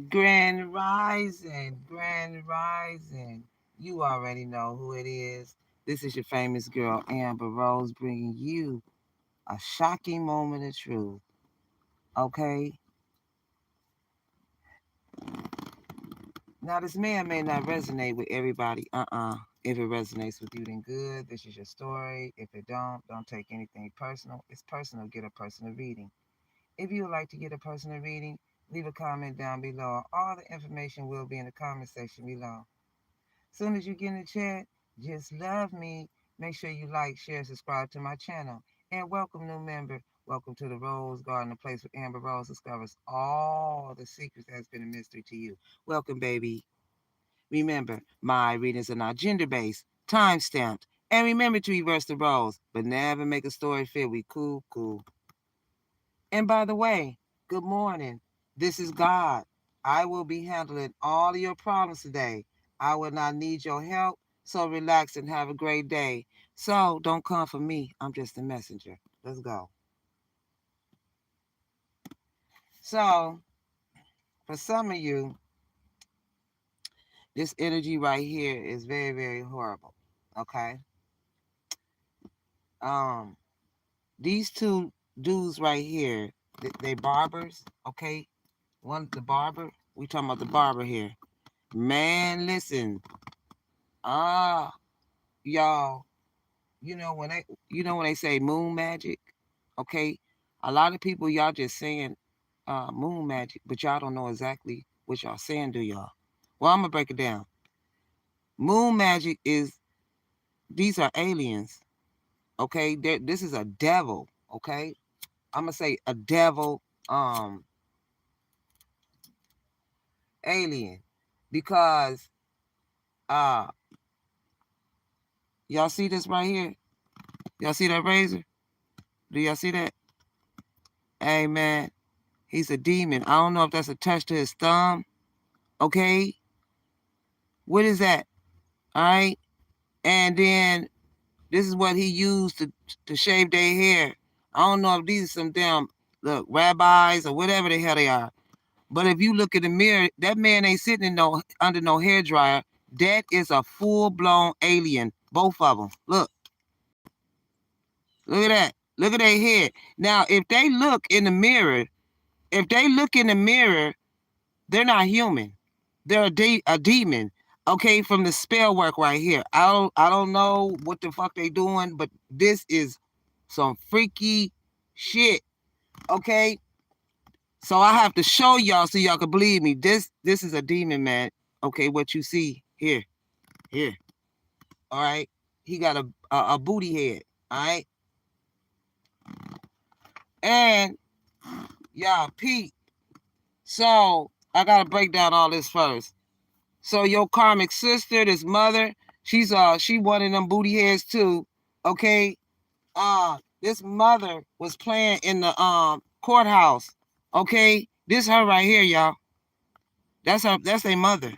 Grand Rising, Grand Rising. You already know who it is. This is your famous girl, Amber Rose, bringing you a shocking moment of truth. Okay? Now, this may not resonate with everybody. If it resonates with you, then good. This is your story. If it don't take anything personal. It's personal. Get a personal reading. If you would like to get a personal reading, leave a comment down below. All the information will be in the comment section below. Soon as you get in the chat, just love me. Make sure you like, share, subscribe to my channel. And welcome, new member. Welcome to the Rose Garden, a place where Amber Rose discovers all the secrets that's been a mystery to you. Welcome, baby. Remember, my readings are not gender based, time stamped. And remember to reverse the roles, but never make a story fit with cool. And by the way, good morning. This is God. I will be handling all of your problems today. I will not need your help, so relax and have a great day. So don't come for me. I'm just a messenger. Let's go. So, for some of you, this energy right here is very, very horrible. Okay? Um, these two dudes right here, they barbers, okay? One the barber. We talking about the barber here. Man, listen. Ah, y'all, when they say moon magic, okay? A lot of people y'all just saying moon magic, but y'all don't know exactly what y'all saying, do y'all? Well, I'm gonna break it down. Moon magic is these are aliens, okay? This is a devil, okay? I'm gonna say a devil alien because uh y'all see this right here? Y'all see that razor? Do y'all see that? Hey man, he's a demon. I don't know if that's attached to his thumb. Okay. What is that? All right. And then this is what he used to shave their hair. I don't know if these are some damn look rabbis or whatever the hell they are. But if you look in the mirror, that man ain't sitting in no under no hair dryer. That is a full blown alien. Both of them. Look at that. Look at their head. Now, if they look in the mirror, they're not human. They're a demon. Okay, from the spell work right here. I don't know what the fuck they doing, but this is some freaky shit. Okay, so I have to show y'all so y'all can believe me. This is a demon, man. Okay, what you see here. All right, he got a booty head. All right, and y'all, Pete. So I gotta break down all this first. So your karmic sister, this mother, she one of them booty heads too. Okay. This mother was playing in the courthouse. Okay. This her right here, y'all. That's their mother.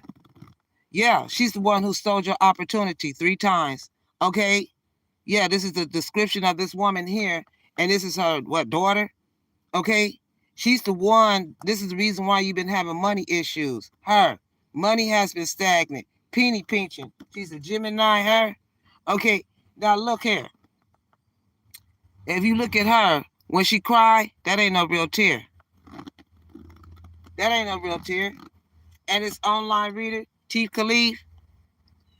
Yeah, she's the one who stole your opportunity 3 times. Okay. Yeah, this is the description of this woman here. And this is her what daughter? Okay. She's the one. This is the reason why you've been having money issues. Her. Money has been stagnant. Penny pinching. She's a Gemini, her. Okay. Now look here. If you look at her, when she cry, that ain't no real tear. That ain't no real tear. And this online reader, T. Khalif,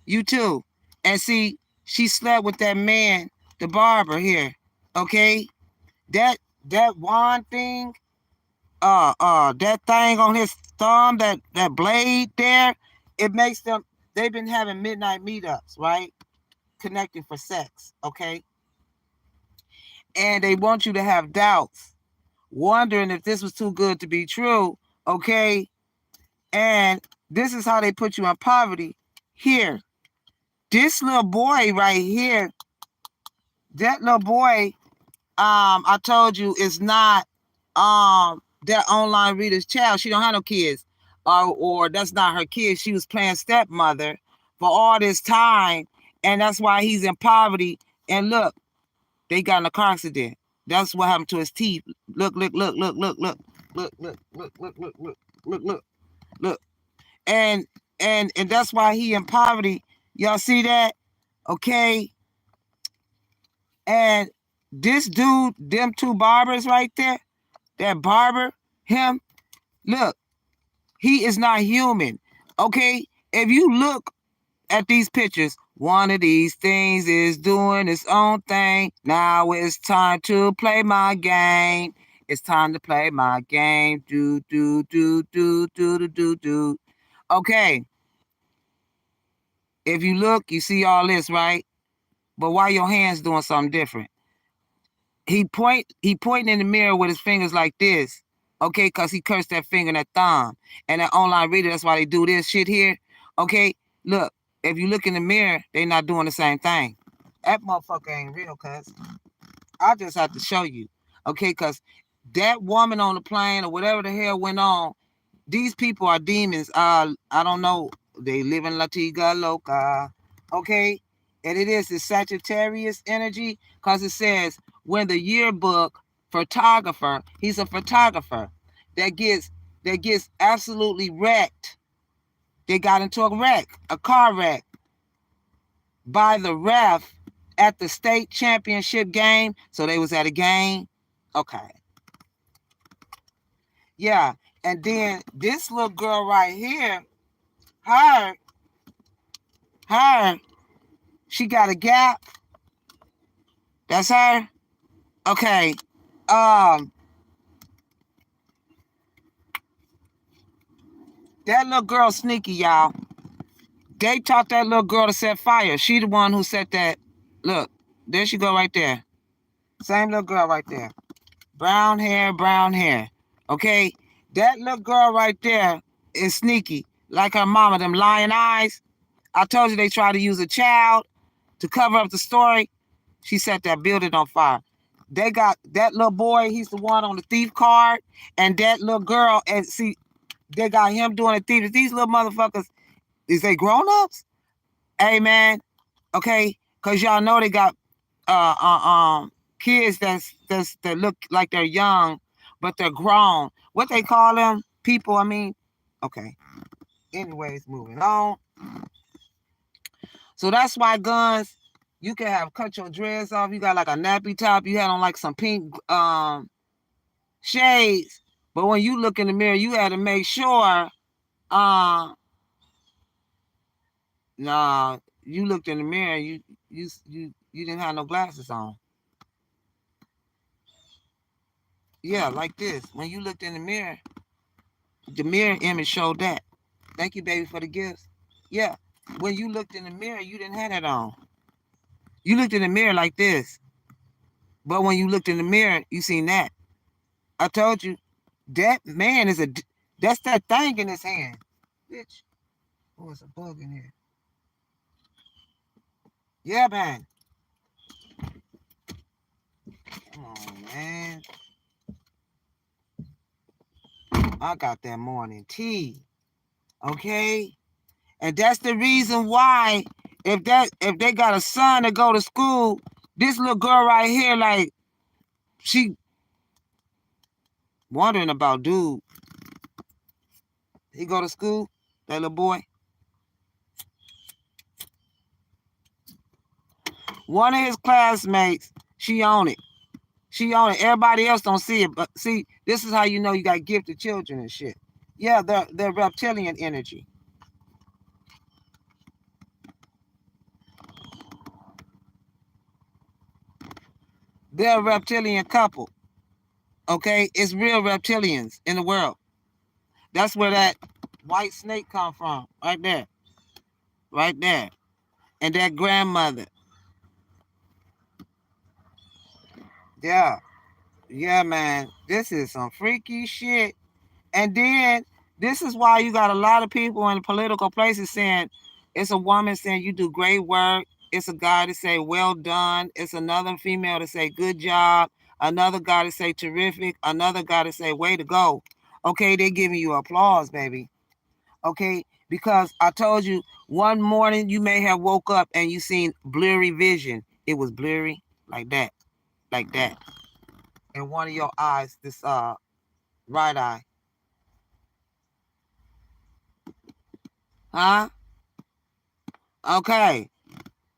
you too. And see, she slept with that man, the barber here. Okay? That wand thing, that thing on his thumb, that blade there, it makes them they've been having midnight meetups, right? Connecting for sex, okay? And they want you to have doubts, wondering if this was too good to be true, okay? And this is how they put you in poverty. Here, this little boy right here, that little boy, I told you is not that online reader's child. She don't have no kids. Or that's not her kid. She was playing stepmother for all this time. And that's why he's in poverty. And look, they got in a car accident. That's what happened to his teeth. Look. Look, and and that's why he in poverty. Y'all see that? Okay. And this dude, them two barbers right there, that barber, him, look, he is not human. Okay? If you look at these pictures, one of these things is doing its own thing. Now it's time to play my game. It's time to play my game. Do, do, do, do, do, do, do, do. Okay. If you look, you see all this, right? But why your hands doing something different? He pointing in the mirror with his fingers like this, okay, because he cursed that finger and that thumb. And that online reader, that's why they do this shit here. Okay, look, if you look in the mirror, they not doing the same thing. That motherfucker ain't real, cuz. I just have to show you, okay, because that woman on the plane or whatever the hell went on, these people are demons. I don't know. They live in Latiga Loca. Okay? And it is the Sagittarius energy because it says when the yearbook photographer, he's a photographer that gets absolutely wrecked. They got into a car wreck by the ref at the state championship game. So they was at a game. Okay. Yeah. And then this little girl right here, her, she got a gap. That's her. Okay. That little girl sneaky, y'all. They taught that little girl to set fire. She the one who set that. Look, there she go right there. Same little girl right there. Brown hair, brown hair. Okay? That little girl right there is sneaky. Like her mama, them lion eyes. I told you they tried to use a child to cover up the story. She set that building on fire. They got that little boy, he's the one on the thief card, and that little girl, and see, they got him doing the thief. These little motherfuckers, is they grown-ups? Hey man, okay? Cause y'all know they got kids that look like they're young, but they're grown. What they call them? People, I mean, okay. Anyways, moving on. So that's why guns, you can have cut your dreads off. You got like a nappy top. You had on like some pink shades. But when you look in the mirror, you had to make sure, nah, you looked in the mirror, you didn't have no glasses on. Yeah, like this. When you looked in the mirror image showed that. Thank you, baby, for the gifts. Yeah. When you looked in the mirror, you didn't have that on. You looked in the mirror like this. But when you looked in the mirror, you seen that. I told you, that man is that's that thing in his hand. Bitch. Oh, it's a bug in here. Yeah, man. Come on, man. I got that morning tea. Okay? And that's the reason why if they got a son to go to school, this little girl right here, like, she wondering about dude. He go to school, that little boy. One of his classmates, she own it. She own it. Everybody else don't see it. But see, this is how you know you got gifted children and shit. Yeah, they're reptilian energy. They're a reptilian couple. Okay? It's real reptilians in the world. That's where that white snake come from. Right there. Right there. And that grandmother. Yeah. Yeah, man. This is some freaky shit. And then this is why you got a lot of people in political places saying, it's a woman saying you do great work. It's a guy to say well done. It's another female to say good job. Another guy to say terrific. Another guy to say way to go. Okay, they're giving you applause, baby. Okay, because I told you one morning you may have woke up and you seen blurry vision. It was blurry like that, like that. And one of your eyes, this right eye. Huh? Okay.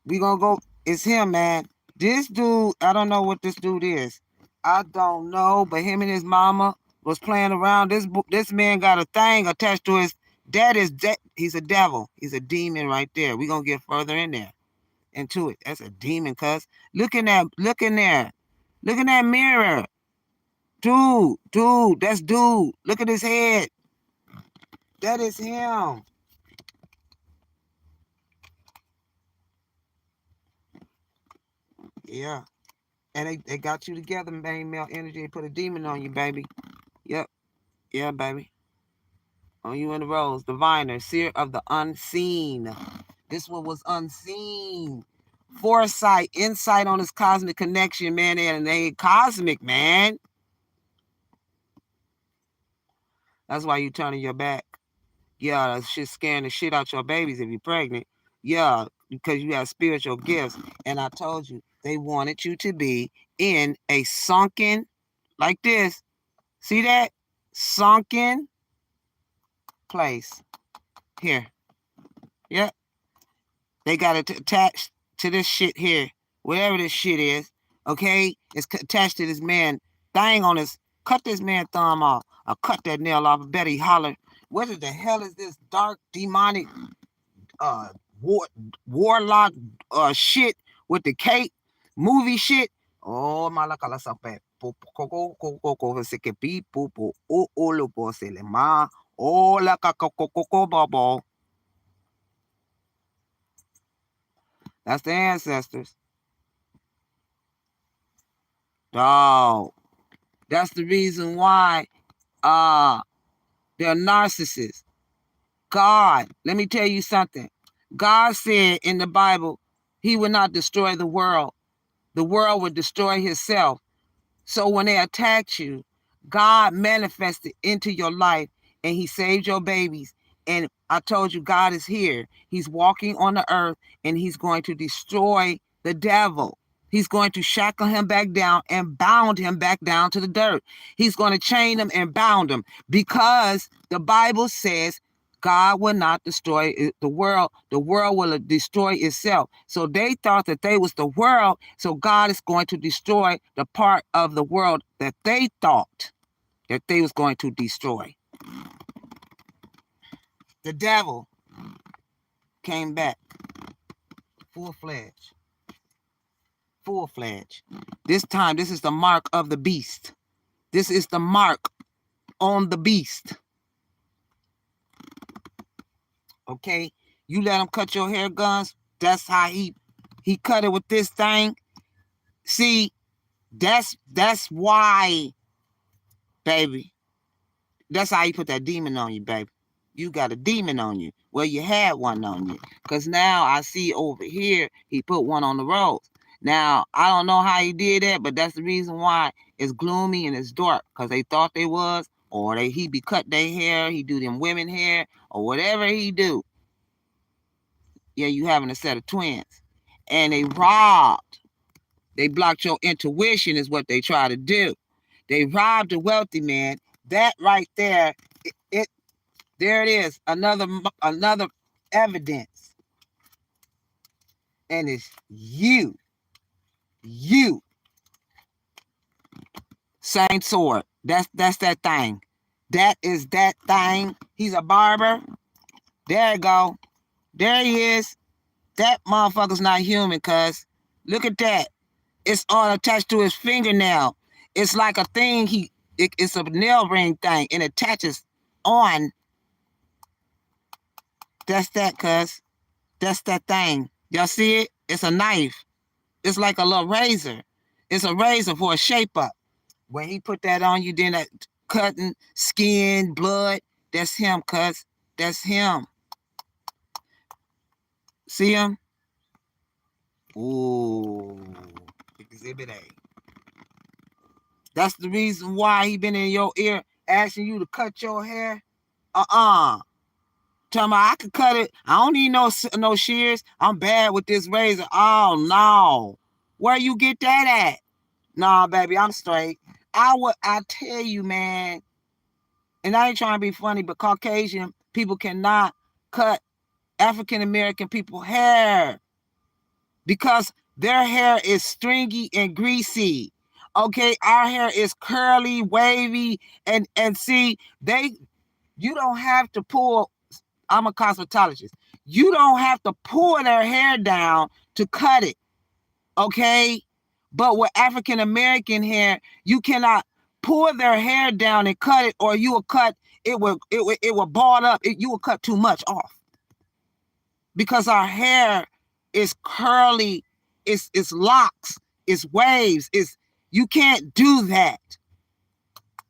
We gonna go. It's him, man. This dude, I don't know what this dude is. I don't know, but him and his mama was playing around. This man got a thing attached to his. He's a devil. He's a demon right there. We gonna get further in there into it. That's a demon, cuz. Look in there. Look in there. Look in that mirror. Dude, that's dude. Look at his head. That is him. Yeah. And they got you together, man, male energy. They put a demon on you, baby. Yep. Yeah, baby. On you and the rose. Diviner, seer of the unseen. This one was unseen. Foresight, insight on this cosmic connection, man. And they cosmic, man. That's why you turning your back. Yeah, that shit scaring the shit out your babies if you're pregnant. Yeah, because you have spiritual gifts. And I told you, they wanted you to be in a sunken, like this. See that? Sunken place. Here. Yep. They got it attached to this shit here. Whatever this shit is. Okay? It's attached to this man thing on his. Cut this man thumb off. I'll cut that nail off. I bet he holler. What the hell is this dark demonic uh war, warlock shit with the cape movie shit? Oh, malakala sape. Se que pi pupo o lo po se le ma o la kakoko babo. That's the ancestors. Dog. That's the reason why they're narcissists. God, let me tell you something. God said in the Bible, he would not destroy the world. The world would destroy himself. So when they attacked you, God manifested into your life and he saved your babies. And I told you, God is here. He's walking on the earth and he's going to destroy the devil. He's going to shackle him back down and bound him back down to the dirt. He's going to chain him and bound him because the Bible says God will not destroy the world. The world will destroy itself. So they thought that they was the world. So God is going to destroy the part of the world that they thought that they was going to destroy. The devil came back full-fledged. Full-fledged. This time, this is the mark of the beast. This is the mark on the beast. Okay? You let him cut your hair, Guns. That's how he cut it with this thing. See, that's why, baby. That's how you put that demon on you, baby. You got a demon on you. Well, you had one on you. Because now I see over here, he put one on the rose. Now, I don't know how he did that, but that's the reason why it's gloomy and it's dark. Because they thought they was, or he be cut their hair, he do them women hair, or whatever he do. Yeah, you having a set of twins. And they robbed. They blocked your intuition is what they try to do. They robbed a wealthy man. That right there, there it is. Another evidence. And it's you. Same sword. That's that thing. That is that thing. He's a barber. There you go. There he is. That motherfucker's not human, cuz. Look at that. It's all attached to his fingernail. It's like a thing it's a nail ring thing and attaches on. That's that, cuz. That's that thing. Y'all see it? It's a knife. It's like a little razor. It's a razor for a shape up. When he put that on you, then that cutting, skin, blood, that's him, cuz. That's him. See him? Ooh. Exhibit A. That's the reason why he been in your ear asking you to cut your hair. Tell me I could cut it. I don't need no shears. I'm bad with this razor. Oh no. Where you get that at? Nah, baby, I'm straight. I tell you, man, and I ain't trying to be funny, but Caucasian people cannot cut African American people hair because their hair is stringy and greasy. Okay, our hair is curly, wavy, and see, you don't have to pull. I'm a cosmetologist. You don't have to pull their hair down to cut it. Okay, but with African American hair, you cannot pull their hair down and cut it, or you will cut it will ball up. You will cut too much off because our hair is curly, it's locks, it's waves, you can't do that.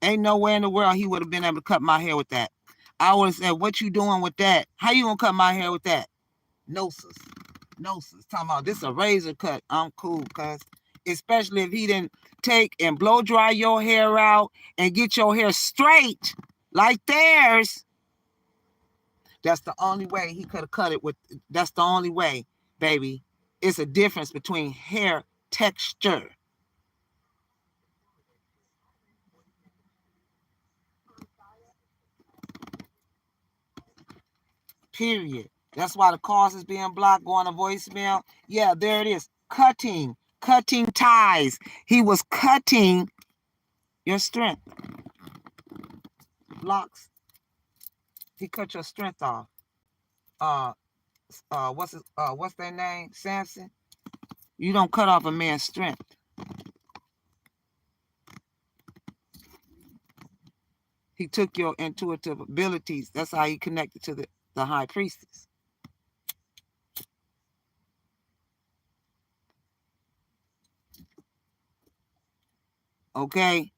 Ain't nowhere in the world he would have been able to cut my hair with that. I would have said, what you doing with that? How you gonna cut my hair with that? No, sis. No, sis. Talking about this a razor cut. I'm cool, cuz. Especially if he didn't take and blow dry your hair out and get your hair straight like theirs. That's the only way he could have cut it with. That's the only way, baby. It's a difference between hair texture. Period. That's why the calls is being blocked, going to voicemail. Yeah, there it is. Cutting ties. He was cutting your strength. Blocks. He cut your strength off. What's their name? Samson. You don't cut off a man's strength. He took your intuitive abilities. That's how he connected to the high priestess. Okay?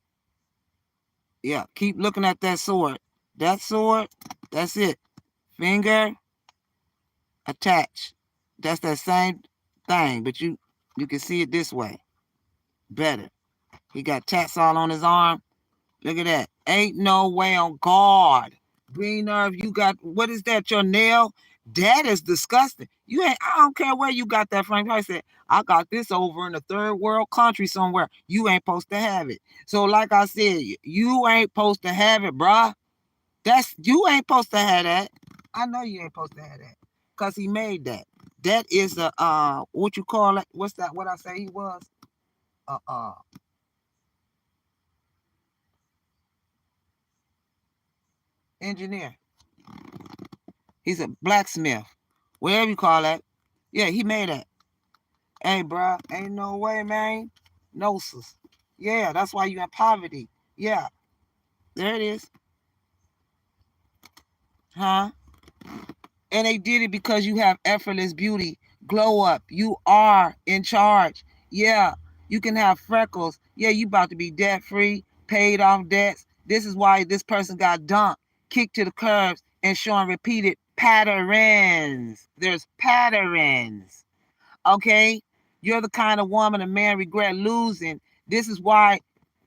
Yeah, keep looking at that sword. That sword, that's it. Finger attached. That's that same thing, but you can see it this way. Better. He got tats all on his arm. Look at that. Ain't no way on guard. Green nerve, you got, what is that, your nail? That is disgusting. I don't care where you got that from. I said, I got this over in a third world country somewhere. You ain't supposed to have it. So like I said, you ain't supposed to have it, bruh. You ain't supposed to have that. I know you ain't supposed to have that. Because he made that. That is what you call it? What's that? What I say he was? Engineer. He's a blacksmith. Whatever you call that. Yeah, he made that. Hey, bro, ain't no way, man. No, sis. Yeah, that's why you in poverty. Yeah, there it is. Huh? And they did it because you have effortless beauty. Glow up. You are in charge. Yeah, you can have freckles. Yeah, you about to be debt free, paid off debts. This is why this person got dumped, kicked to the curbs, and showing repeated patterns. There's patterns. Okay? You're the kind of woman a man regret losing. This is why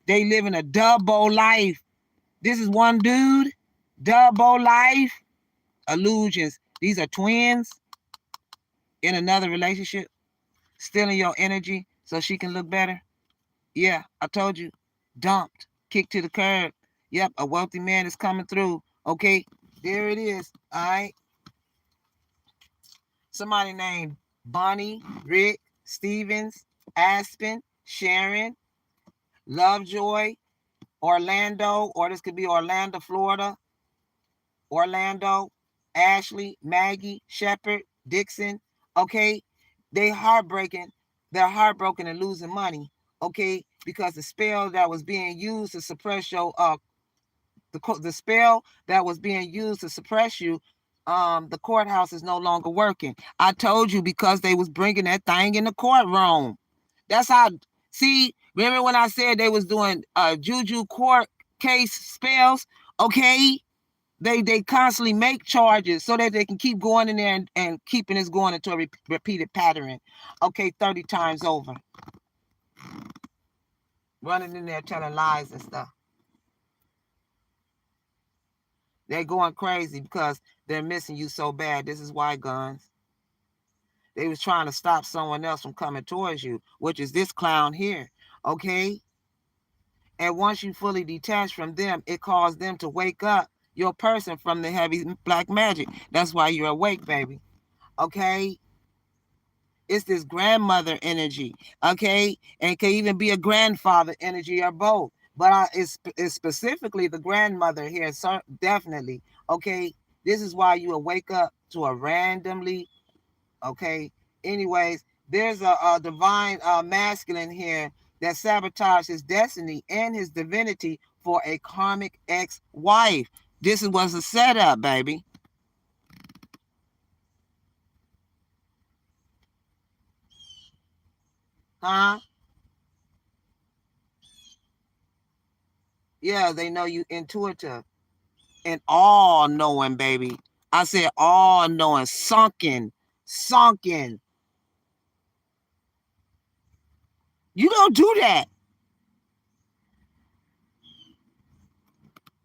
they live in a double life. This is one dude, double life. Illusions. These are twins in another relationship, stealing your energy so she can look better. Yeah, I told you. Dumped, kicked to the curb. Yep, a wealthy man is coming through. Okay, there it is. All right. Somebody named Bonnie, Rick, Stevens, Aspen, Sharon, Lovejoy, Orlando, or this could be Orlando, Florida, Orlando, Ashley, Maggie, Shepherd, Dixon. Okay, they're heartbroken and losing money. Okay, because the spell that was being used to suppress your the spell that was being used to suppress you, the courthouse is no longer working. I told you, because they was bringing that thing in the courtroom. That's how. See, remember when I said they was doing juju court case spells? Okay, they constantly make charges so that they can keep going in there and keeping this going into a repeated pattern. Okay, 30 times over. Running in there telling lies and stuff. They're going crazy because they're missing you so bad. This is why, guns. They was trying to stop someone else from coming towards you, which is this clown here. Okay? And once you fully detach from them, it caused them to wake up your person from the heavy black magic. That's why you're awake, baby. okay? It's this grandmother energy, okay? And it can even be a grandfather energy or both. But it's specifically the grandmother here, definitely, okay? This is why you will wake up to a randomly, okay? Anyways, there's a divine masculine here that sabotaged his destiny and his divinity for a karmic ex-wife. This was a setup, baby. Huh? Yeah, they know you intuitive and all knowing, baby. I said all knowing, sunken, sunken. You don't do that.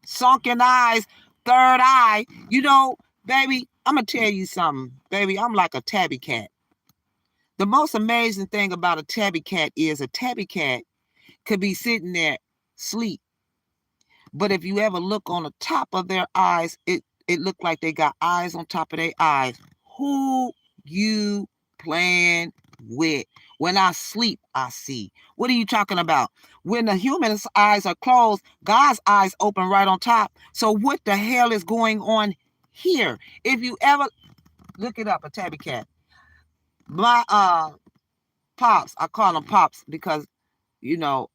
Sunken eyes, third eye. You know, baby, I'm going to tell you something. Baby, I'm like a tabby cat. The most amazing thing about a tabby cat is a tabby cat could be sitting there sleep. But if you ever look on the top of their eyes, it looked like they got eyes on top of their eyes. Who you playing with? When I sleep, I see. What are you talking about? When the human's eyes are closed, God's eyes open right on top. So what the hell is going on here? If you ever look it up, a tabby cat. My pops, I call him pops because you know,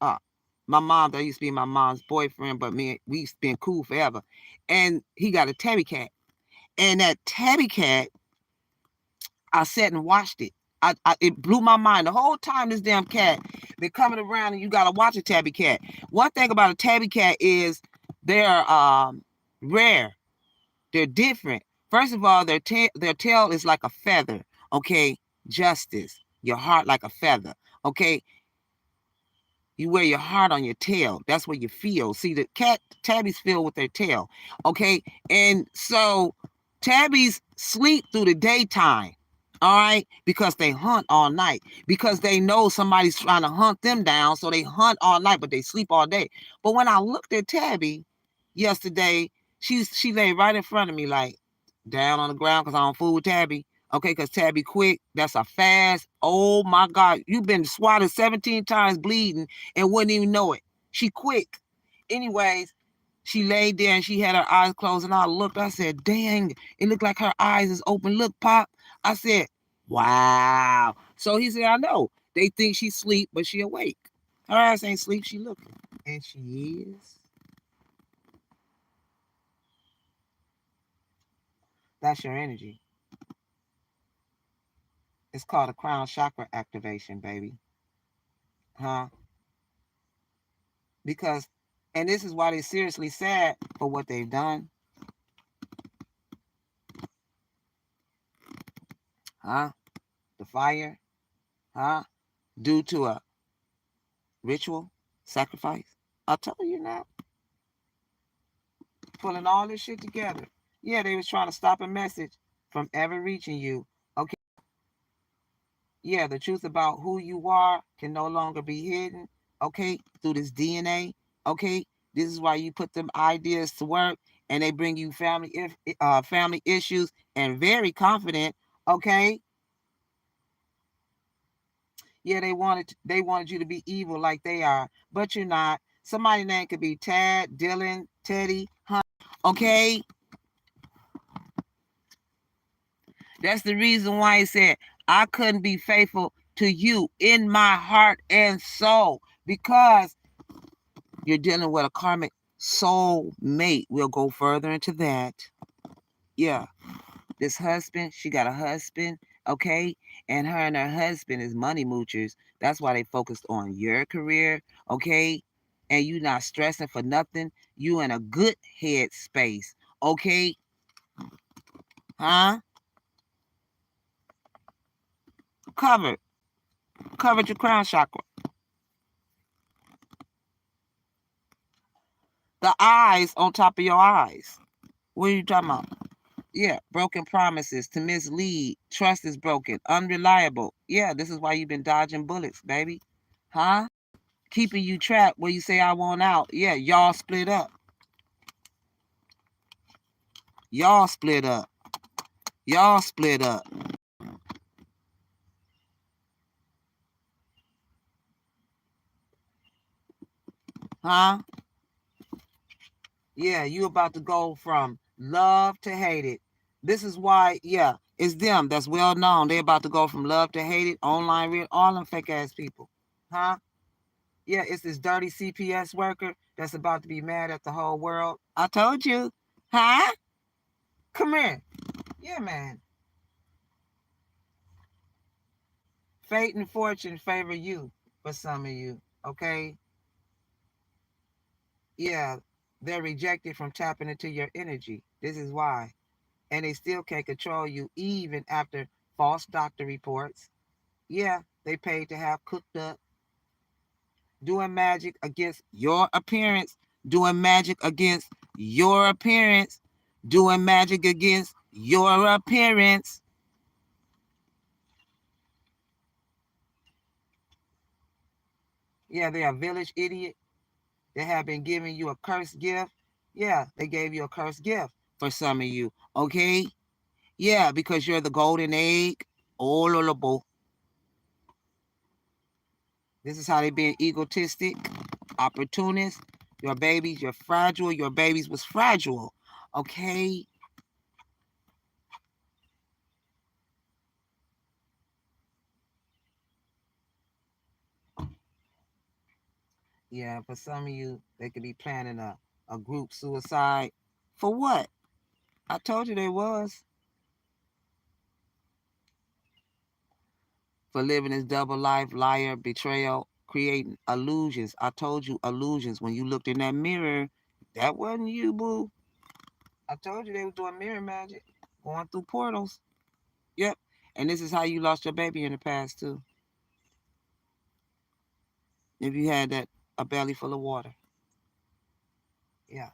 my mom, that used to be my mom's boyfriend, but we've been cool forever. And he got a tabby cat. And that tabby cat, I sat and watched it. It blew my mind. The whole time this damn cat been coming around and you got to watch a tabby cat. One thing about a tabby cat is they're rare. They're different. First of all, their tail is like a feather, okay? Justice. Your heart like a feather, okay? You wear your heart on your tail. That's where you feel. See, the tabbies feel with their tail. Okay. And so tabbies sleep through the daytime. All right. Because they hunt all night. Because they know somebody's trying to hunt them down. So they hunt all night, but they sleep all day. But when I looked at Tabby yesterday, she lay right in front of me, like down on the ground because I don't fool with Tabby. Okay, because Tabby quick. That's a fast. Oh my God. You've been swatted 17 times bleeding and wouldn't even know it. She quick. Anyways, she laid there and she had her eyes closed and I looked. I said, dang, it looked like her eyes is open. Look, Pop. I said, wow. So he said, I know. They think she sleep, but she awake. Her ass ain't sleep. She looking. And she is. That's your energy. It's called a crown chakra activation, baby. Huh? Because, and this is why they're seriously sad for what they've done. Huh? The fire. Huh? Due to a ritual sacrifice. I'll tell you now. Pulling all this shit together. Yeah, they was trying to stop a message from ever reaching you. Okay. Yeah, the truth about who you are can no longer be hidden. Okay, through this DNA. Okay, this is why you put them ideas to work, and they bring you family issues, and very confident. Okay. Yeah, they wanted you to be evil like they are, but you're not. Somebody name could be Tad, Dylan, Teddy, Hunt. Okay, that's the reason why he said I couldn't be faithful to you in my heart and soul because you're dealing with a karmic soul mate. We'll go further into that. Yeah, this husband, she got a husband, okay? And her and her husband is money moochers. That's why they focused on your career, okay? And you not stressing for nothing. You in a good head space, okay? Huh? Covered. Covered your crown chakra. The eyes on top of your eyes. What are you talking about? Yeah, broken promises to mislead. Trust is broken. Unreliable. Yeah, this is why you've been dodging bullets, baby. Huh? Keeping you trapped where you say I want out. Yeah, y'all split up. Y'all split up. Y'all split up. Huh? Yeah, you about to go from love to hate it. This is why, yeah, it's them that's well known. They about to go from love to hate it, online real, all them fake ass people. Huh? Yeah, it's this dirty CPS worker that's about to be mad at the whole world. I told you. Huh? Come here. Yeah, man. Fate and fortune favor you for some of you. Okay? Yeah, they're rejected from tapping into your energy. This is why. And they still can't control you even after false doctor reports. Yeah, they paid to have cooked up, doing magic against your appearance, doing magic against your appearance, doing magic against your appearance. Yeah, they're a village idiot. They have been giving you a cursed gift. Yeah, they gave you a cursed gift for some of you. Okay? Yeah, because you're the golden egg. Oh, lolabo. This is how they being egotistic, opportunist. Your babies, you're fragile. Your babies was fragile. Okay? Yeah, for some of you, they could be planning a group suicide. For what? I told you they was. For living this double life, liar, betrayal, creating illusions. I told you illusions. When you looked in that mirror, that wasn't you, boo. I told you they was doing mirror magic, going through portals. Yep. And this is how you lost your baby in the past, too. If you had that, a belly full of water. Yeah.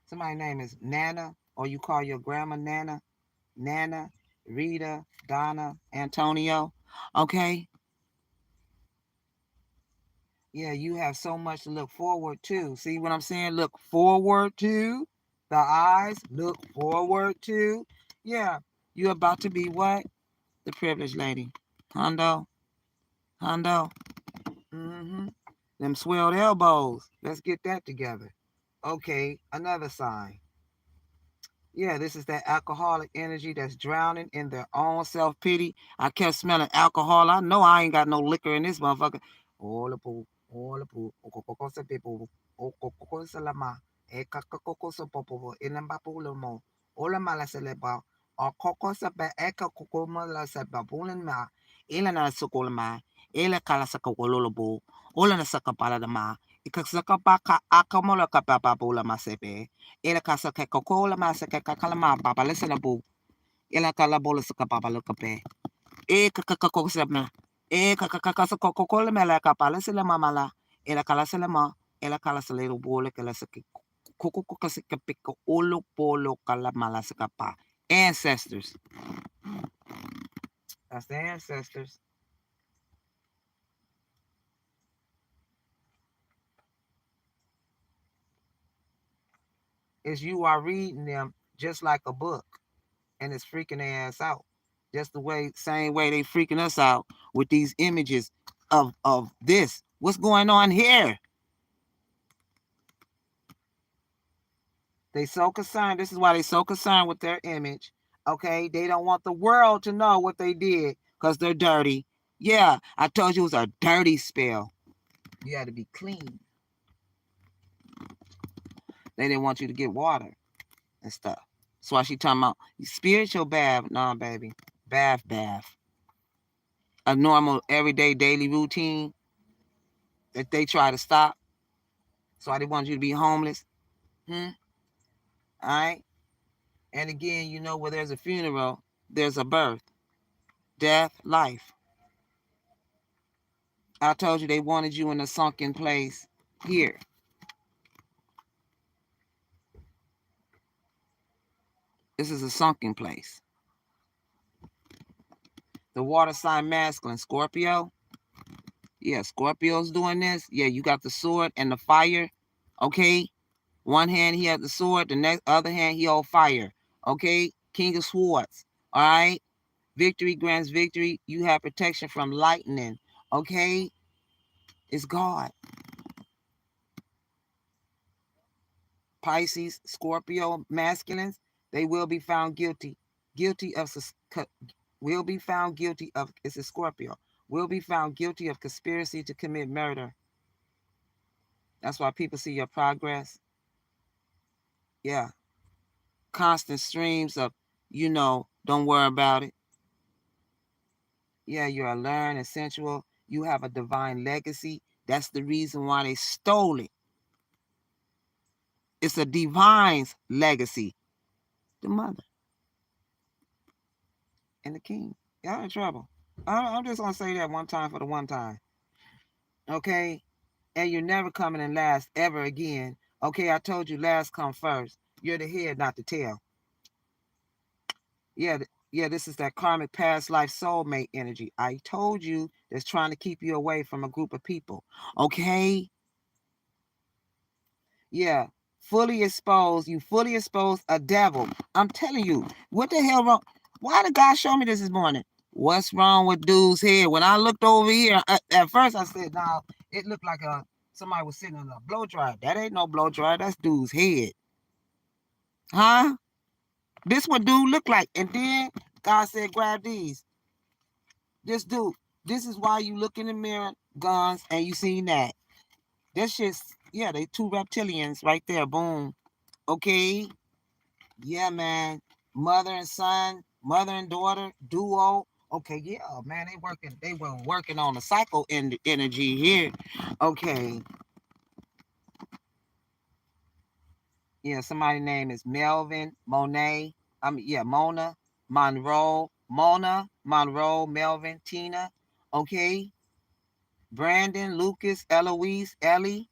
Somebody's name is Nana, or you call your grandma Nana. Nana, Rita, Donna, Antonio. Okay? Yeah, you have so much to look forward to. See what I'm saying? Look forward to. The eyes, look forward to. Yeah, you're about to be what? The privileged lady. Hondo, Hondo. Mm-hmm. Them swelled elbows. Let's get that together. Okay, another sign. Yeah, this is that alcoholic energy that's drowning in their own self pity. I kept smelling alcohol. I know I ain't got no liquor in this motherfucker. All the poo, all the poo, okoko sa people, okoko sa lama, ekakoko sa popo, inambapulo mo, ola mala sa leba, okoko sa ba ekakoko mala sa babulan ma, ila na sukulma, ila kala sa kukululubo, ola na sa kapala na ma, ikasaka pa ka akamola kapapapula masepe. Ela casa que cocola masa que cacalama papa listen a boo. Ela calabola suka papa look up. Kakakakosama. Kakakasa cocola mela capa listen la mamala. Ela calasalama. Ela calasalero bola que la saki. Coco casika pico olo polo calamala sakapa. Ancestors. That's the ancestors. Is you are reading them just like a book. And it's freaking their ass out. Just the way, same way they freaking us out with these images of this. What's going on here? They so concerned. This is why they so concerned with their image. Okay, they don't want the world to know what they did because they're dirty. Yeah, I told you it was a dirty spell. You had to be clean. They didn't want you to get water and stuff. That's why she talking about spiritual bath. Nah, baby, bath. A normal, everyday, daily routine that they try to stop. So why they want you to be homeless. All right. And again, you know, where there's a funeral, there's a birth, death, life. I told you they wanted you in a sunken place here. This is a sunken place. The water sign masculine, Scorpio. Yeah, Scorpio's doing this. Yeah, you got the sword and the fire. Okay. One hand he has the sword, the next other hand he hold fire. Okay. King of Swords. All right. Victory grants victory. You have protection from lightning. Okay? It's God. Pisces, Scorpio, masculines, they will be found guilty. Will be found guilty of, it's a Scorpio, will be found guilty of conspiracy to commit murder. That's why people see your progress. Yeah. Constant streams of, don't worry about it. Yeah, you're a learned and sensual. You have a divine legacy. That's the reason why they stole it. It's a divine's legacy. The mother and the king. Y'all in trouble. I'm just going to say that one time for the one time. Okay? And you're never coming in last ever again. Okay, I told you last come first. You're the head, not the tail. Yeah, this is that karmic past life soulmate energy. I told you that's trying to keep you away from a group of people. Okay? Yeah. Fully exposed. You fully exposed a devil. I'm telling you. What the hell wrong? Why did God show me this morning? What's wrong with dude's head? When I looked over here, at first I said, no, it looked like somebody was sitting on a blow dryer. That ain't no blow dryer. That's dude's head. Huh? This what dude look like. And then God said, grab these. This dude. This is why you look in the mirror, guns, and you seen that. That shit's, yeah, they two reptilians right there. Boom. Okay. Yeah, man. Mother and son, mother and daughter, duo. Okay, yeah, man, they were working on the psycho energy here. Okay. Yeah, somebody's name is Melvin, Monet. Mona, Monroe, Melvin, Tina. Okay. Brandon, Lucas, Eloise, Ellie.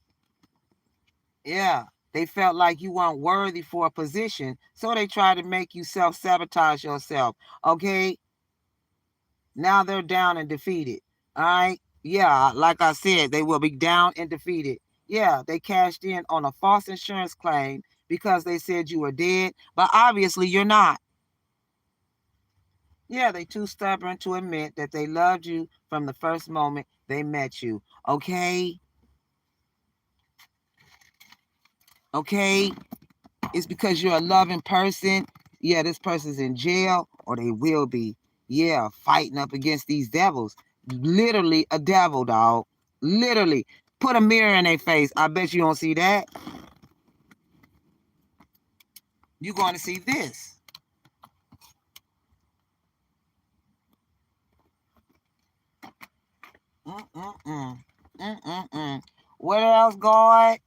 Yeah. They felt like you weren't worthy for a position, so they tried to make you self-sabotage yourself. Okay? Now they're down and defeated. All right? Yeah, like I said, they will be down and defeated. Yeah, they cashed in on a false insurance claim because they said you were dead, but obviously you're not. Yeah, they too stubborn to admit that they loved you from the first moment they met you. Okay? Okay? It's because you're a loving person. Yeah, this person's in jail, or they will be. Yeah, fighting up against these devils. Literally a devil, dog. Literally. Put a mirror in their face. I bet you don't see that. You're going to see this. What else, God?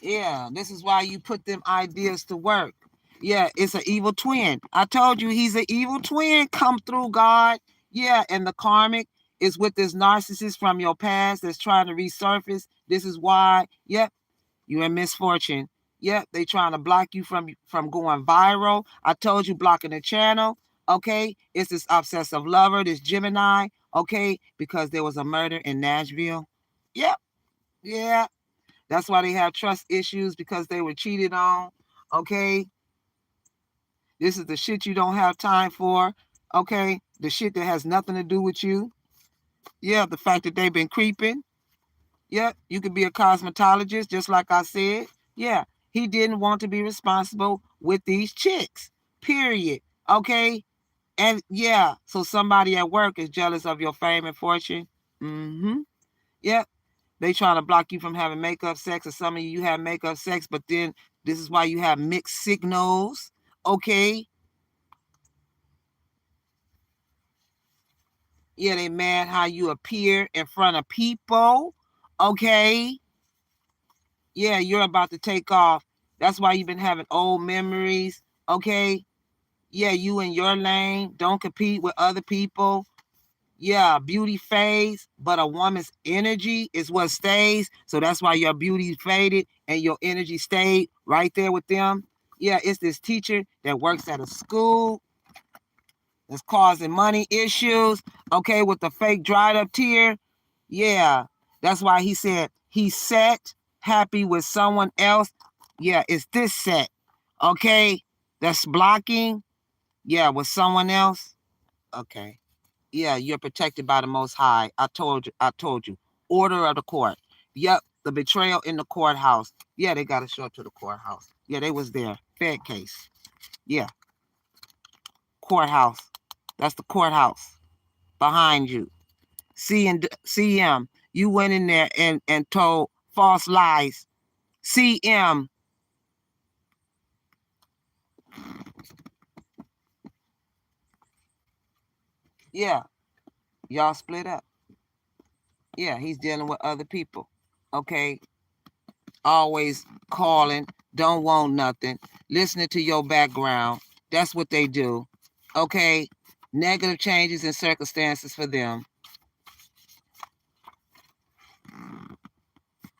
Yeah, this is why you put them ideas to work. Yeah, it's an evil twin. I told you he's an evil twin. Come through, God. Yeah, and the karmic is with this narcissist from your past that's trying to resurface. This is why, yep, you're in misfortune. Yep, they trying to block you from going viral. I told you blocking the channel. Okay, it's this obsessive lover, this Gemini. Okay, because there was a murder in Nashville. Yep, yeah, that's why they have trust issues, because they were cheated on. Okay. This is the shit you don't have time for. Okay. The shit that has nothing to do with you. Yeah. The fact that they've been creeping. Yeah. You could be a cosmetologist, just like I said. Yeah. He didn't want to be responsible with these chicks. Period. Okay. And yeah. So somebody at work is jealous of your fame and fortune. Mm-hmm. Yeah. They trying to block you from having makeup sex, or some of you have makeup sex, but then this is why you have mixed signals. Okay. Yeah, they mad how you appear in front of people. Okay. Yeah, you're about to take off. That's why you've been having old memories. Okay. Yeah, you in your lane. Don't compete with other people. Yeah, beauty fades, but a woman's energy is what stays. So that's why your beauty faded and your energy stayed right there with them. Yeah, it's this teacher that works at a school that's causing money issues. Okay, with the fake dried up tear. Yeah, that's why he said he's set, happy with someone else. Yeah, it's this set. Okay, that's blocking. Yeah, with someone else. Okay. Yeah, you're protected by the Most High. I told you. Order of the court. Yep, the betrayal in the courthouse. Yeah, they got to show up to the courthouse. Yeah, they was there. Fed case. Yeah, courthouse. That's the courthouse behind you. CM, you went in there and told false lies. CM. Yeah, y'all split up. Yeah, he's dealing with other people. Okay, always calling, don't want nothing, listening to your background. That's what they do. Okay, negative changes in circumstances for them.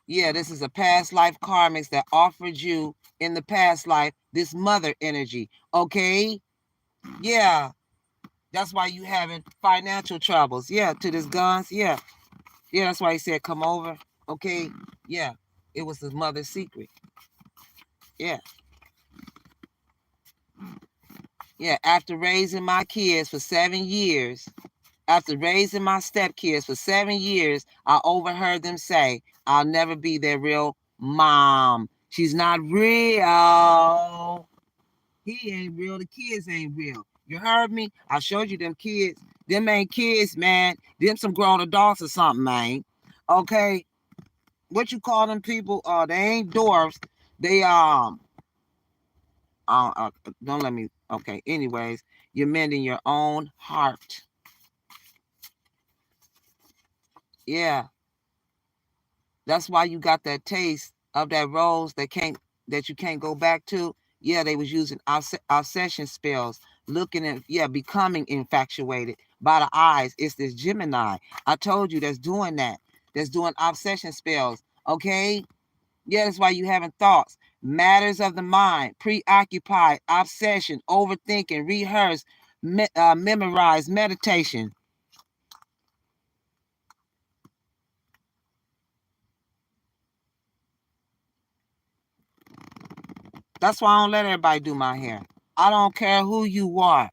Yeah, this is a past life karmics that offered you in the past life this mother energy. Okay, yeah, that's why you having financial troubles. Yeah, to this guns. Yeah, that's why he said come over. Okay, yeah, it was his mother's secret. Yeah. Yeah, after raising my kids for 7 years, after raising my stepkids for 7 years, I overheard them say, I'll never be their real mom. She's not real. He ain't real. The kids ain't real. You heard me? I showed you them kids. Them ain't kids, man. Them some grown adults or something, man. Okay? What you call them people? They ain't dwarfs. They, don't let me, okay. Anyways, you're mending your own heart. Yeah. That's why you got that taste of that rose that you can't go back to. Yeah, they was using obsession spells, looking at, yeah, becoming infatuated by the eyes. It's this Gemini. I told you that's doing that. That's doing obsession spells. Okay? Yeah, that's why you having thoughts. Matters of the mind, preoccupied, obsession, overthinking, rehearse, memorize, meditation. That's why I don't let everybody do my hair. I don't care who you are.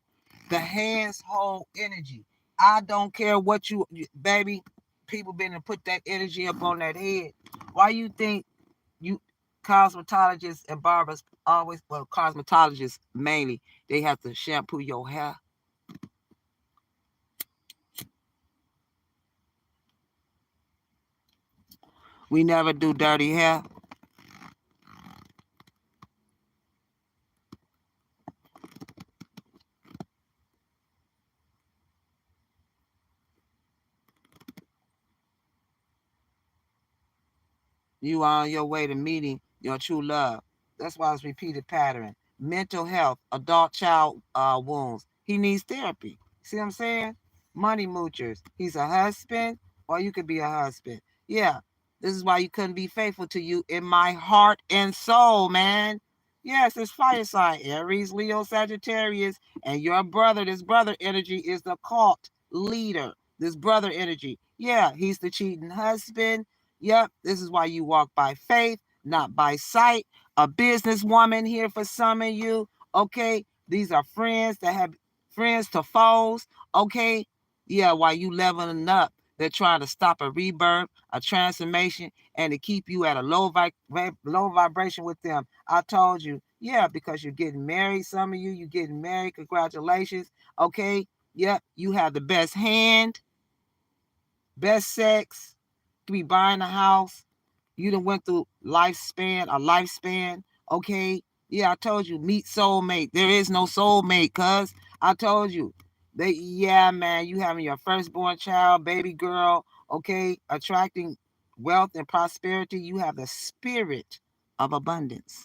The hands hold energy. I don't care what baby, people been to put that energy up on that head. Why you think you cosmetologists and barbers always, well, cosmetologists mainly, they have to shampoo your hair? We never do dirty hair. You are on your way to meeting your true love. That's why it's repeated pattern. Mental health, adult child wounds. He needs therapy. See what I'm saying? Money moochers. He's a husband, or you could be a husband. Yeah. This is why you couldn't be faithful to you in my heart and soul, man. Yes, it's fire sign. Aries, Leo, Sagittarius, and your brother, this brother energy is the cult leader. This brother energy. Yeah, he's the cheating husband. Yep, this is why you walk by faith, not by sight. A businesswoman here for some of you. Okay, these are friends that have friends to foes. Okay, yeah, while you leveling up, they're trying to stop a rebirth, a transformation, and to keep you at a low vibration with them. I told you, yeah, because you're getting married. Some of you getting married. Congratulations. Okay, yep, you have the best hand, best sex. You be buying a house. You done went through a lifespan. Okay. Yeah, I told you, meet soulmate. There is no soulmate, cuz I told you. Yeah, man, you having your firstborn child, baby girl, okay, attracting wealth and prosperity. You have the spirit of abundance,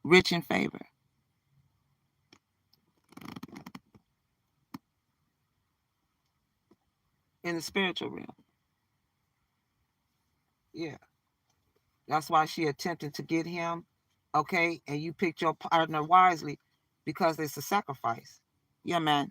rich in favor in the spiritual realm. Yeah. That's why she attempted to get him, okay? And you picked your partner wisely because it's a sacrifice. Yeah, man.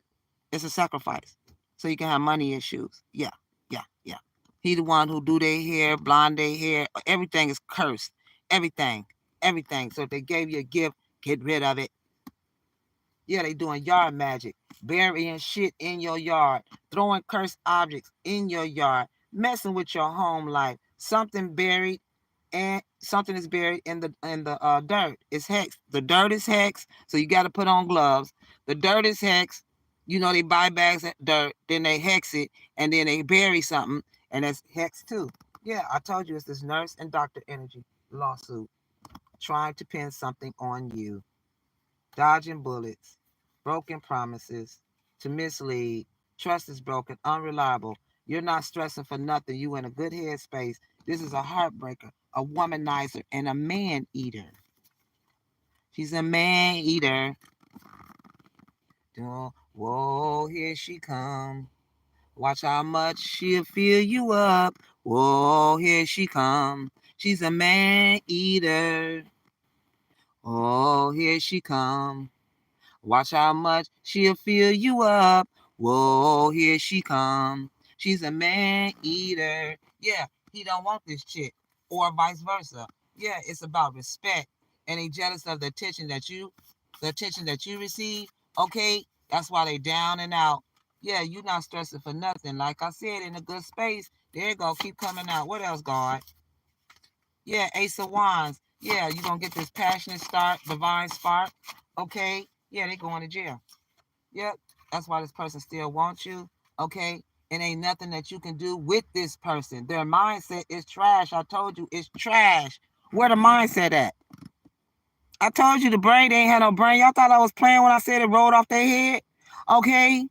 It's a sacrifice. So you can have money issues. Yeah, yeah, yeah. He the one who do their hair, blonde their hair. Everything is cursed. Everything. Everything. So if they gave you a gift, get rid of it. Yeah, they doing yard magic. burying shit in your yard, throwing cursed objects in your yard, messing with your home life. Something buried and something is buried in the dirt. It's hex. The dirt is hex, so you got to put on gloves. The dirt is hex. You know, they buy bags of dirt, then they hex it, and then they bury something, and that's hex too. Yeah, I told you it's this nurse and doctor energy lawsuit trying to pin something on you. Dodging bullets, broken promises, to mislead, trust is broken, unreliable. You're not stressing for nothing. You in a good headspace. This is a heartbreaker, a womanizer, and a man eater. She's a man eater. Whoa, here she come. Watch how much she'll fill you up. Whoa, here she come. She's a man eater. Oh, here she come. Watch how much she'll fill you up. Whoa, here she come. She's a man eater. Yeah, he don't want this chick, or vice versa. Yeah, it's about respect, and he jealous of the attention that you receive. Okay, that's why they down and out. Yeah, you not stressing for nothing. Like I said, in a good space. There you go. Keep coming out. What else, God? Yeah, Ace of Wands. Yeah, you gonna get this passionate start, divine spark. Okay. Yeah, they going to jail. Yep. That's why this person still wants you. Okay. It ain't nothing that you can do with this person. Their mindset is trash. I told you it's trash. Where the mindset at? I told you the brain, they ain't had no brain. Y'all thought I was playing when I said it rolled off their head? Okay.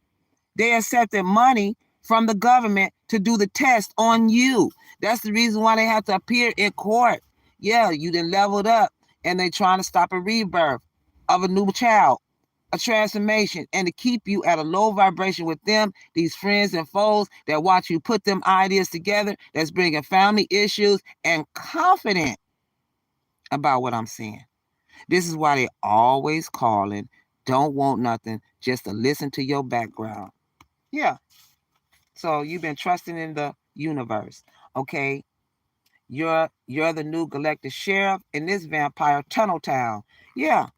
They accepted money from the government to do the test on you. That's the reason why they have to appear in court. Yeah, you done leveled up, and they trying to stop a rebirth of a new child, a transformation, and to keep you at a low vibration with them, these friends and foes that watch you put them ideas together, that's bringing family issues, and confident about what I'm saying. This is why they always calling, don't want nothing, just to listen to your background. Yeah. So you've been trusting in the universe. Okay. You're the new galactic sheriff in this vampire tunnel town. Yeah.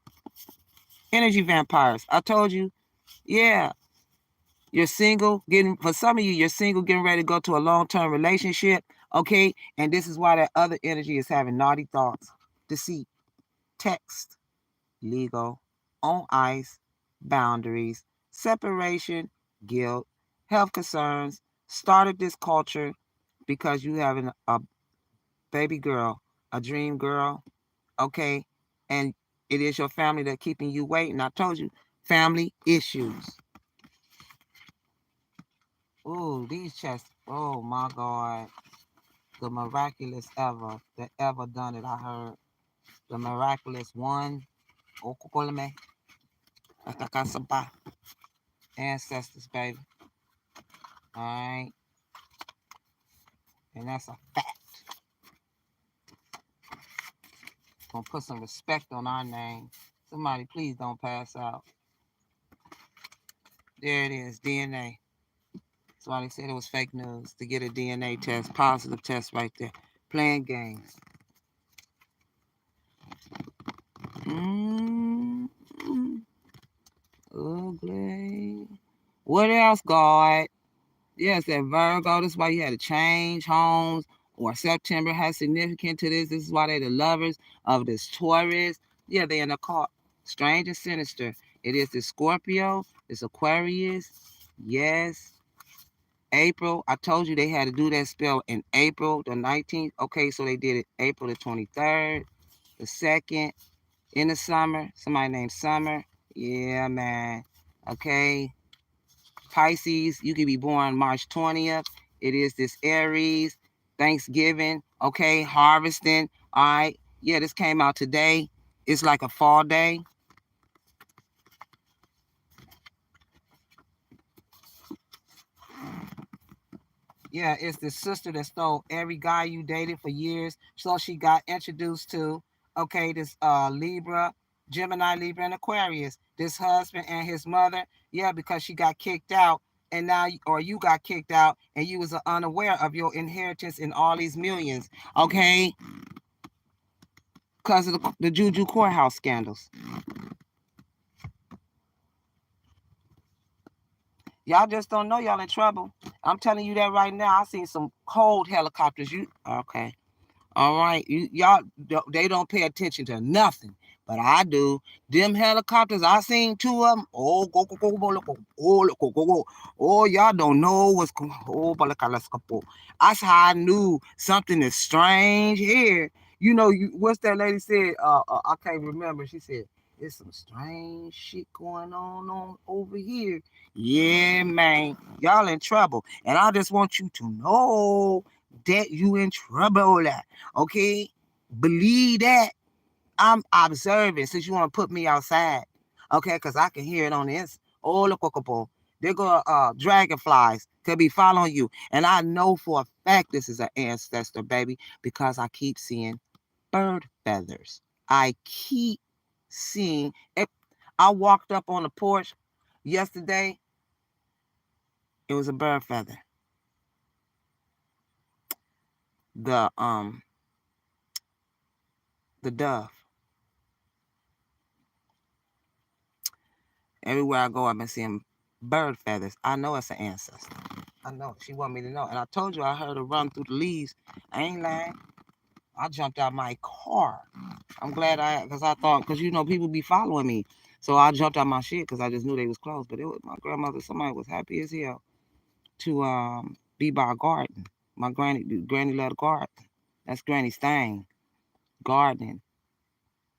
Energy vampires. I told you. Yeah. You're single, for some of you, you're single, getting ready to go to a long-term relationship. Okay. And this is why that other energy is having naughty thoughts, deceit, text, legal, on ice, boundaries, separation, guilt, health concerns, started this culture because you having a baby girl, a dream girl, okay? And it is your family that keeping you waiting. I told you, family issues. Ooh, these chests. Oh my God. The miraculous ever, that ever done it, I heard. The miraculous one. Okukoleme. Atakasapa. Ancestors, baby. All right. And that's a fact. Gonna put some respect on our name. Somebody please don't pass out. There it is, DNA. That's why they said it was fake news to get a DNA test, positive test right there. Playing games. Mm-hmm. Ugly. What else, God? Yes, that Virgo. This is why you had to change homes. Or September has significance to this. This is why they're the lovers of this Taurus. Yeah, they're in a cult. Strange and sinister. It is the Scorpio. It's Aquarius. Yes. April. I told you they had to do that spell in April the 19th. Okay, so they did it April the 23rd, the 2nd, in the summer. Somebody named Summer. Yeah, man. Okay. Pisces, you can be born March 20th. It is this Aries, Thanksgiving, okay, harvesting. All right. Yeah, this came out today. It's like a fall day. Yeah, it's the sister that stole every guy you dated for years. So she got introduced to, okay, this Libra, Gemini, Libra, and Aquarius. This husband and his mother, yeah, because she got kicked out, and now, or you got kicked out, and you was unaware of your inheritance in all these millions, okay, because of the Juju courthouse scandals. Y'all just don't know y'all in trouble. I'm telling you that right now. I seen some cold helicopters. You okay? All right, y'all, they don't pay attention to nothing, but I do. Them helicopters, I seen two of them. Oh, go, go, go, go, look, oh, look, go, go, go. Oh, y'all don't know what's going. Oh, but look, let's go. That's how I knew something is strange here. You know, what's that lady said? I can't remember. She said, "There's some strange shit going on over here." Yeah, man, y'all in trouble, and I just want you to know that you in trouble. Okay? Believe that. I'm observing since you want to put me outside. Okay, because I can hear it on this. Oh, look, they're going dragonflies could be following you. And I know for a fact this is an ancestor, baby, because I keep seeing bird feathers. I keep seeing it. I walked up on the porch yesterday. It was a bird feather. The dove. Everywhere I go, I've been seeing bird feathers. I know it's an ancestor. I know. She want me to know. And I told you I heard her run through the leaves. I ain't lying. I jumped out my car. I'm glad because I thought, because you know, people be following me. So I jumped out my shit because I just knew they was close. But it was my grandmother, somebody was happy as hell to be by a garden. My granny loved garden. That's Granny's thing. Gardening.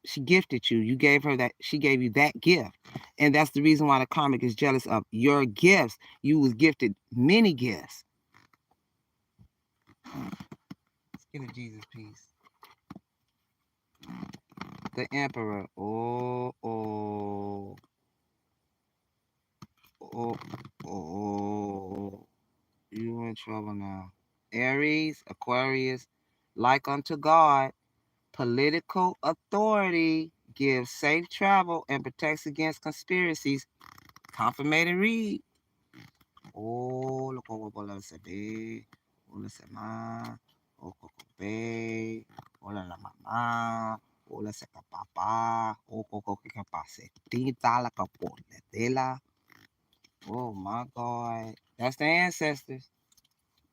She gifted you. You gave her that. She gave you that gift, and that's the reason why the karmic is jealous of your gifts. You was gifted many gifts. Let's get a Jesus piece. The Emperor. Oh, oh, oh, oh. You in trouble now. Aries, Aquarius, like unto God, political authority gives safe travel and protects against conspiracies. Confirmated read. Oh, look over la sabi. Hola sa ma. O kokobe. Hola la mama. Hola sa kapapa. O koko kapase. Tita la kapola. Tela. Oh my God. That's the ancestors.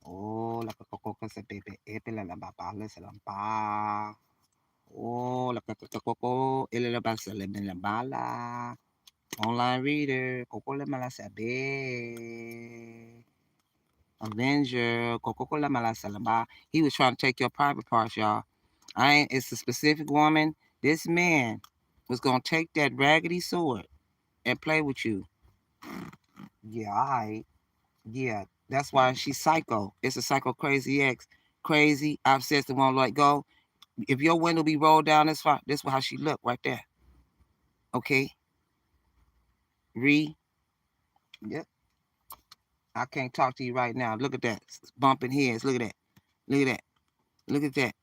Oh, la koko sa bebe. Epe la baba. La sa lampa. Oh, la koko. Ila la basa la bala. Online reader. Koko la mala sabi. Avenger, Coca-Cola Malasalaba. He was trying to take your private parts, y'all. It's a specific woman. This man was gonna take that raggedy sword and play with you. Yeah, all right. Yeah, that's why she's psycho. It's a psycho crazy ex. Crazy, obsessed, and won't let go. If your window be rolled down this far, this is how she look right there. Okay? Yep. I can't talk to you right now. Look at that. Bumping heads. Look at that. Look at that. Look at that.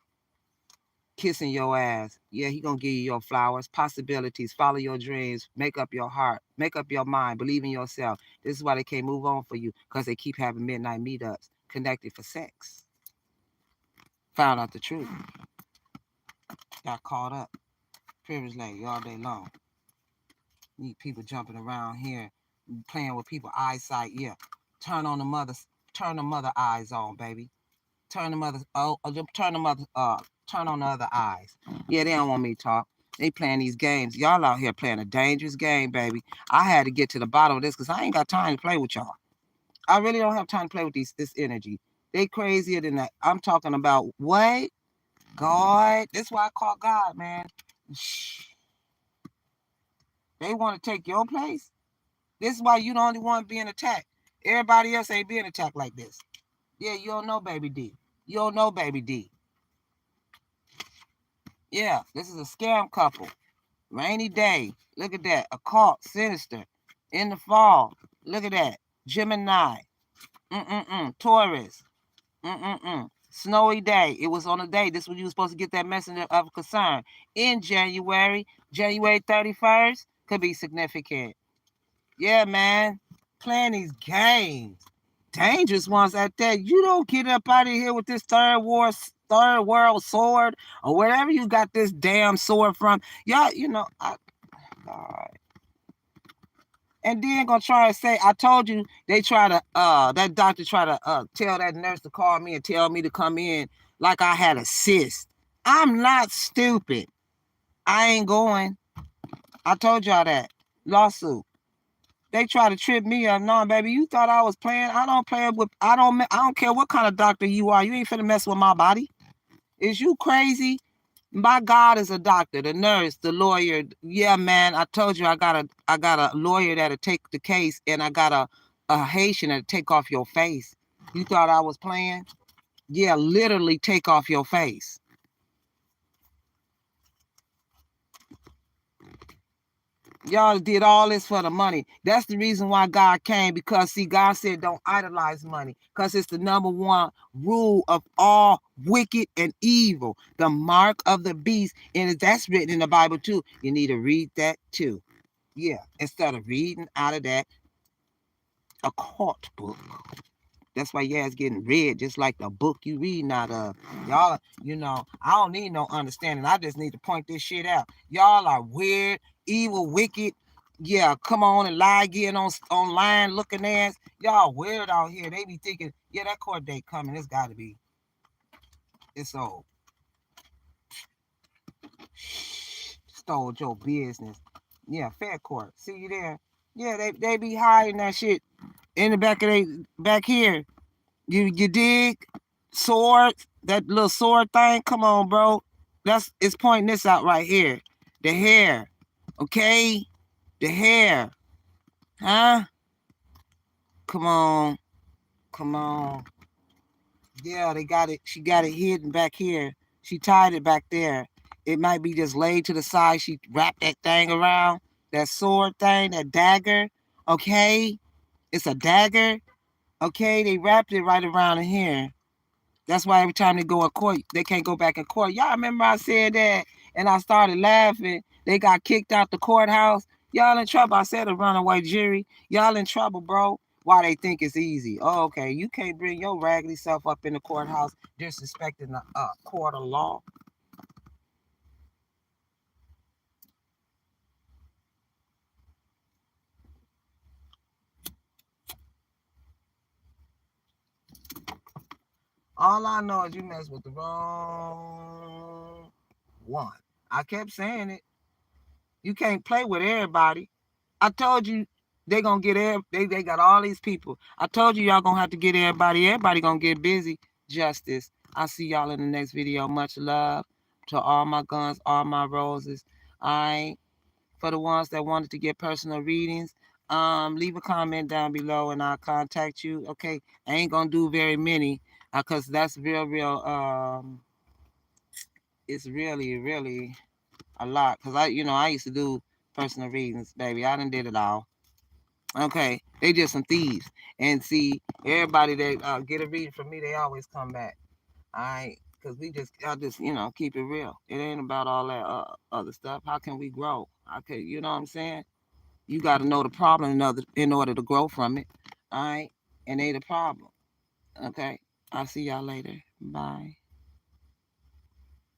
Kissing your ass. Yeah, he gonna give you your flowers, possibilities, follow your dreams, make up your heart, make up your mind, believe in yourself. This is why they can't move on for you, because they keep having midnight meetups, connected for sex. Found out the truth. Got caught up. Privilege lady all day long. Need people jumping around here, playing with people's eyesight. Yeah. Turn on the mother eyes on, baby. Turn the mother turn on the other eyes. Yeah, they don't want me to talk. They playing these games. Y'all out here playing a dangerous game, baby. I had to get to the bottom of this because I ain't got time to play with y'all. I really don't have time to play with this energy. They crazier than that. I'm talking about what? God. That's why I call God, man. Shh. They want to take your place. This is why you the only one being attacked. Everybody else ain't being attacked like this. Yeah, you don't know, baby D. You don't know, baby D. Yeah, this is a scam couple. Rainy day. Look at that. Occult, sinister. In the fall. Look at that. Gemini. Taurus. Snowy day. It was on a day. This was you were supposed to get that messenger of concern. In January. January 31st. Could be significant. Yeah, man. Playing these games. Dangerous ones at that. You don't get up out of here with this third world sword or wherever you got this damn sword from. Y'all, God. And then gonna try to say, I told you, they try to that doctor try to tell that nurse to call me and tell me to come in like I had a cyst. I'm not stupid. I ain't going. I told y'all that. Lawsuit. They try to trip me up. No, baby, you thought I was playing. I don't play with. I don't care what kind of doctor you are. You ain't finna mess with my body. Is you crazy? My God is a doctor, the nurse, the lawyer. Yeah, man. I told you I got a lawyer that'll take the case, and I got a Haitian that'll take off your face. You thought I was playing? Yeah, literally take off your face. Y'all did all this for the money. That's the reason why God came, because see, God said don't idolize money, because it's the number one rule of all wicked and evil, the mark of the beast. And that's written in the Bible too. You need to read that too. Yeah, instead of reading out of that a court book. That's why your ass getting read just like the book you reading out of. Y'all, I don't need no understanding. I just need to point this shit out. Y'all are weird, evil, wicked. Yeah, come on and lie again online looking ass. Y'all weird out here. They be thinking, yeah, that court date coming. It's got to be. It's old. Stole your business. Yeah, fair court. See you there. Yeah, they be hiding that shit in the back here. You dig? Sword, that little sword thing. Come on, bro. It's pointing this out right here. The hair. Okay? The hair. Huh? Come on. Come on. Yeah, they got it. She got it hidden back here. She tied it back there. It might be just laid to the side. She wrapped that thing around. That sword thing, that dagger. Okay? It's a dagger. Okay? They wrapped it right around in here. That's why every time they go in court, they can't go back in court. Y'all remember I said that, and I started laughing. They got kicked out the courthouse. Y'all in trouble. I said a runaway jury. Y'all in trouble, bro. Why they think it's easy? Oh, okay. You can't bring your raggedy self up in the courthouse disrespecting the court of law. All I know is you messed with the wrong one. I kept saying it. You can't play with everybody. I told you they gonna get they got all these people. I told you y'all gonna have to get everybody. Everybody gonna get busy. Justice. I'll see y'all in the next video. Much love to all my guns, all my roses. For the ones that wanted to get personal readings, leave a comment down below and I'll contact you. Okay, I ain't gonna do very many because that's real. It's really a lot because I used to do personal readings, baby. I done did it all. Okay, they just some thieves. And see, everybody that get a reading from me, they always come back. All right, because I just keep it real. It ain't about all that other stuff. How can we grow? Okay, you know what I'm saying? You got to know the problem in order to grow from it. All right, and they the problem. Okay, I'll see y'all later. Bye.